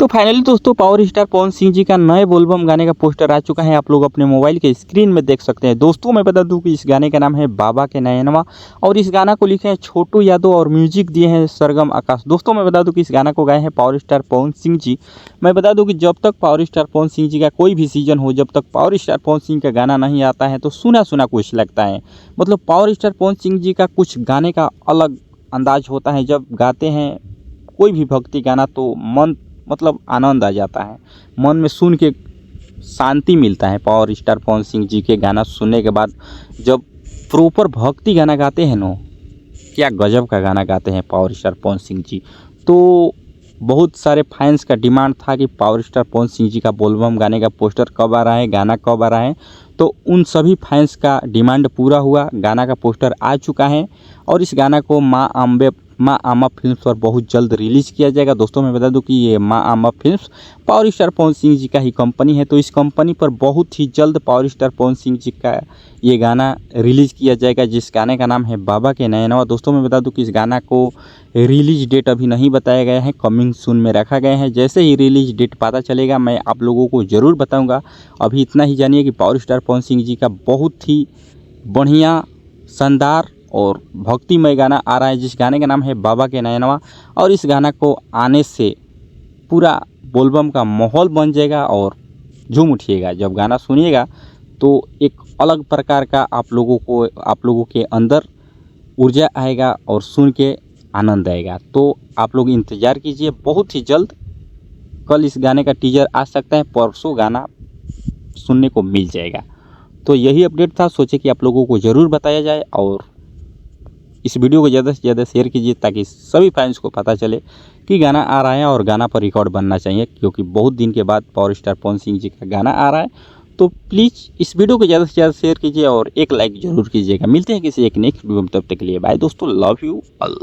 तो फाइनली दोस्तों power star Pawan Singh ji का नए एल्बम गाने का पोस्टर आ चुका है। आप लोग अपने मोबाइल के स्क्रीन में देख सकते हैं। दोस्तों मैं बता दूं कि इस गाने का नाम है बाबा के नयनवा और इस गाना को लिखे हैं छोटू यादव और म्यूजिक दिए हैं सरगम आकाश। दोस्तों मैं बता दूं कि इस गाना को गाए हैं पावर स्टार पवन सिंह जी। मैं बता दूं कि जब तक पावर स्टार पवन सिंह जी का कोई भी सीजन हो, जब तक पावर स्टार पवन सिंह का गाना नहीं आता है तो सुना सुना कुछ लगता है। मतलब पावर स्टार पवन सिंह जी का कुछ गाने का अलग अंदाज होता है। जब गाते हैं कोई भी भक्ति गाना तो मन मतलब आनंद आ जाता है, मन में सुन के शांति मिलता है। पावर स्टार पवन सिंह जी के गाना सुनने के बाद जब प्रॉपर भक्ति गाना गाते हैं ना, क्या गजब का गाना गाते हैं पावर स्टार पवन सिंह जी। तो बहुत सारे फैंस का डिमांड था कि पावर स्टार पवन सिंह जी का एल्बम गाने का पोस्टर कब आ रहा है, गाना कब आ रहा है। तो उन सभी फैंस का डिमांड पूरा हुआ, गाना का पोस्टर आ चुका है और इस गाना को माँ आमा फिल्म्स पर बहुत जल्द रिलीज़ किया जाएगा। दोस्तों मैं बता दूं कि ये माँ आमा films power star Pawan Singh ji का ही कंपनी है। तो इस कंपनी पर बहुत ही जल्द पावर स्टार पवन सिंह जी का ये गाना रिलीज़ किया जाएगा, जिस गाने का नाम है बाबा के नयनवा। दोस्तों मैं बता दूं कि इस गाना को रिलीज डेट अभी नहीं बताया गया है, कमिंग सून में रखा गया है। जैसे ही रिलीज डेट पता चलेगा मैं आप लोगों को ज़रूर बताऊँगा। अभी इतना ही जानिए कि पावर स्टार पवन सिंह जी का बहुत ही बढ़िया शानदार और भक्तिमय गाना आ रहा है, जिस गाने का नाम है बाबा के नयनवा। और इस गाना को आने से पूरा एल्बम का माहौल बन जाएगा और झूम उठिएगा। जब गाना सुनिएगा तो एक अलग प्रकार का आप लोगों के अंदर ऊर्जा आएगा और सुन के आनंद आएगा। तो आप लोग इंतज़ार कीजिए, बहुत ही जल्द कल इस गाने का टीजर आ सकता है, परसों गाना सुनने को मिल जाएगा। तो यही अपडेट था, सोचे कि आप लोगों को ज़रूर बताया जाए और इस वीडियो को ज़्यादा से ज़्यादा शेयर कीजिए ताकि सभी फैंस को पता चले कि गाना आ रहा है और गाना पर रिकॉर्ड बनना चाहिए, क्योंकि बहुत दिन के बाद पावर स्टार पवन सिंह जी का गाना आ रहा है। तो प्लीज़ इस वीडियो को ज़्यादा से ज़्यादा शेयर कीजिए और एक लाइक ज़रूर कीजिएगा। मिलते हैं किसी एक नेक्स्ट वीडियो में, तब तक के लिए बाय दोस्तों, लव यू ऑल।